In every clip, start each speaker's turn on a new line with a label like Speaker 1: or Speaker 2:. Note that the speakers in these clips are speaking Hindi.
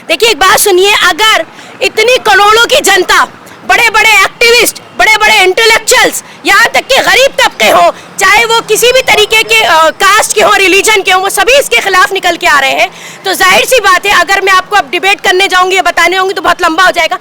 Speaker 1: देखिए एक बात सुनिए, अगर इतनी करोड़ों की जनता, बड़े बड़े एक्टिविस्ट, बड़े बड़े इंटेलेक्चुअल्स, यहाँ तक कि गरीब तबके हो, चाहे वो किसी भी तरीके के कास्ट के हो, रिलीजन के हो, वो सभी इसके खिलाफ निकल के आ रहे हैं। तो जाहिर सी बात है, अगर मैं आपको अब डिबेट करने जाऊंगी या बताने होंगी तो बहुत लंबा हो जाएगा।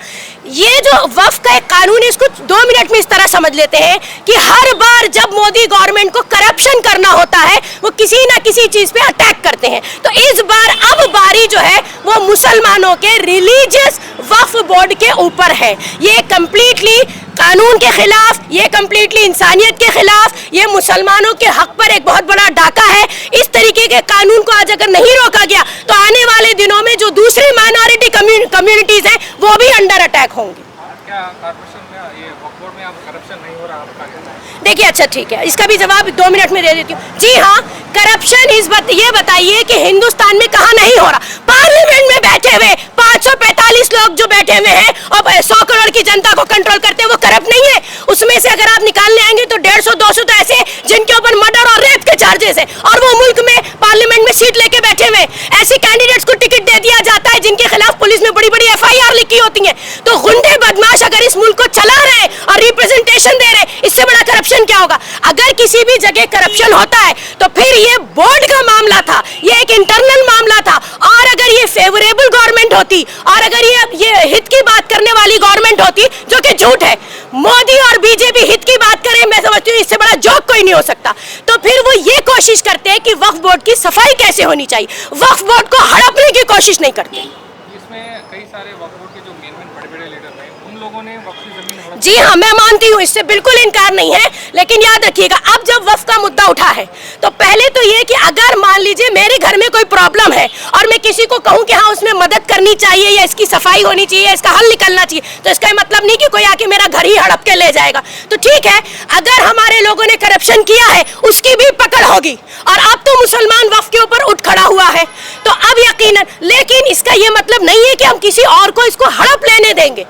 Speaker 1: ये जो वक्फ का एक कानून है, इसको 2 मिनट में इस तरह समझ लेते हैं कि हर बार जब मोदी गवर्नमेंट को करप्शन करना होता है, वो किसी ना किसी चीज पे अटैक करते हैं। तो इस बार अब बारी जो है वो मुसलमानों के रिलीजियस वक्फ बोर्ड के ऊपर है। ये कंप्लीटली कानून के खिलाफ, ये कंप्लीटली इंसानियत के खिलाफ, ये मुसलमानों के हक पर एक बहुत बड़ा डाका है। इस तरीके के कानून को आज अगर नहीं रोका गया तो आने वाले दिनों में जो दूसरी माइनॉरिटी कम्युनिटीज हैं वो भी अंडर अटैक होंगी।
Speaker 2: क्या कॉर्पोरेशन में ये वक्फ बोर्ड में अब करप्शन नहीं हो रहा, आपका कहना है?
Speaker 1: देखिए अच्छा ठीक है, इसका भी जवाब 2 मिनट में दे देती हूँ। जी हाँ, करप्शन ये बताइए कि हिंदुस्तान में कहाँ नहीं हो रहा। पार्लियामेंट में बैठे हुए 545 लोग जो बैठे हुए हैं और 100 करोड़ की जनता को कंट्रोल करते हैं, वो करप्ट नहीं है? उसमें से अगर आप निकालने आएंगे तो 150-200 तो ऐसे जिनके ऊपर मर्डर और रेप के चार्जेस है, और वो मुल्क में पार्लियामेंट में सीट लेके बैठे हुए। ऐसे कैंडिडेट्स को टिकट दे दिया जाता है जिनके खिलाफ पुलिस में बड़ी बड़ी FIR लिखी होती है। तो गुंडे बदमाश अगर इस मुल्क को चला रहे हैं और रिप्रेजेंटेशन दे रहे हैं, इससे बड़ा करप्शन क्या होगा? अगर किसी भी जगह करप्शन होता है तो फिर ये बोर्ड का मामला था, ये एक इंटरनल मामला था। और अगर ये फेवरेबल गवर्नमेंट होती और अगर ये हित की बात करने वाली गवर्नमेंट होती, जो कि झूठ है, मोदी और बीजेपी हित की बात करें, मैं समझती हूँ इससे बड़ा जोक कोई नहीं हो सकता। तो फिर वो ये कोशिश करते हैं कि वक्फ बोर्ड की सफाई कैसे होनी चाहिए, वक्फ बोर्ड को हड़पने की कोशिश नहीं करते।
Speaker 2: इसमें कई सारे वक्फ बोर्ड के जो मेन बड़े लीडर हैं, उन लोगों ने वक्फ की जमीन हड़प।
Speaker 1: जी हाँ, मैं मानती हूँ, इससे बिल्कुल इनकार नहीं है, लेकिन याद रखिएगा अब जब वक्फ का मुद्दा उठा है तो पहले तो ये कि अगर मान लीजिए मेरे घर में कोई प्रॉब्लम है और मैं किसी को कहूँ कि हाँ उसमें मदद करनी चाहिए या इसकी सफाई होनी चाहिए, इसका हल निकलना चाहिए, तो इसका मतलब नहीं कि कोई आके मेरा घर ही हड़प के ले जाएगा। तो ठीक है, अगर हमारे लोगों ने करप्शन किया है उसकी भी पकड़ होगी। और अब तो मुसलमान वक्फ के ऊपर उठ खड़ा हुआ है, तो अब यकीनन, लेकिन इसका ये मतलब नहीं है कि हम किसी और को इसको हड़प लेने देंगे।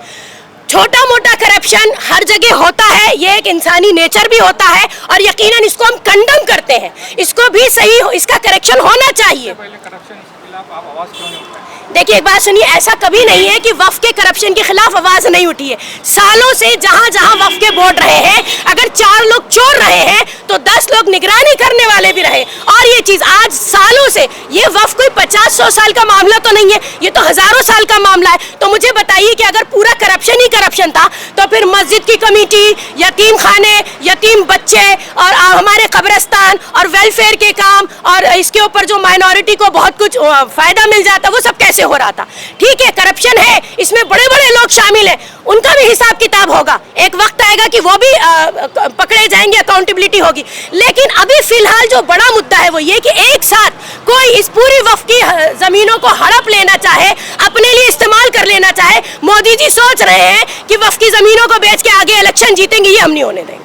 Speaker 1: छोटा मोटा करप्शन हर जगह होता है, ये एक इंसानी नेचर भी होता है और यकीनन इसको हम कंडम करते हैं, इसको भी सही इसका करेक्शन होना चाहिए।
Speaker 2: पहले करप्शन के खिलाफ आप आवाज क्यों नहीं उठाए?
Speaker 1: देखिए एक बात सुनिए, ऐसा कभी नहीं है कि वक्फ के करप्शन के खिलाफ आवाज नहीं उठी है। सालों से जहां जहां वक्फ के बोर्ड रहे हैं, अगर 4 लोग चोर रहे हैं तो 10 लोग निगरानी करने वाले भी रहे। और ये चीज आज सालों से, ये वक्फ कोई 50-100 साल का मामला तो नहीं है, ये तो हजारों साल का मामला है। तो मुझे बताइए कि अगर पूरा करप्शन ही करप्शन था तो फिर मस्जिद की कमेटी, यतीम खाने, यतीम बच्चे और हमारे कब्रिस्तान और वेलफेयर के काम और इसके ऊपर जो माइनॉरिटी को बहुत कुछ फायदा मिल जाता, वो सब कैसे हो रहा था? ठीक है, करप्शन है, इसमें बड़े बड़े लोग शामिल हैं, उनका भी हिसाब किताब होगा। एक वक्त आएगा कि वो भी पकड़े जाएंगे, अकाउंटेबिलिटी होगी। लेकिन अभी फिलहाल जो बड़ा मुद्दा है वो ये कि एक साथ कोई इस पूरी वक्फ की जमीनों को हड़प लेना चाहे, अपने लिए इस्तेमाल कर लेना चाहे। मोदी जी सोच रहे हैं कि वक्फ की जमीनों को बेच के आगे इलेक्शन जीतेंगे, ये हम नहीं होने देंगे।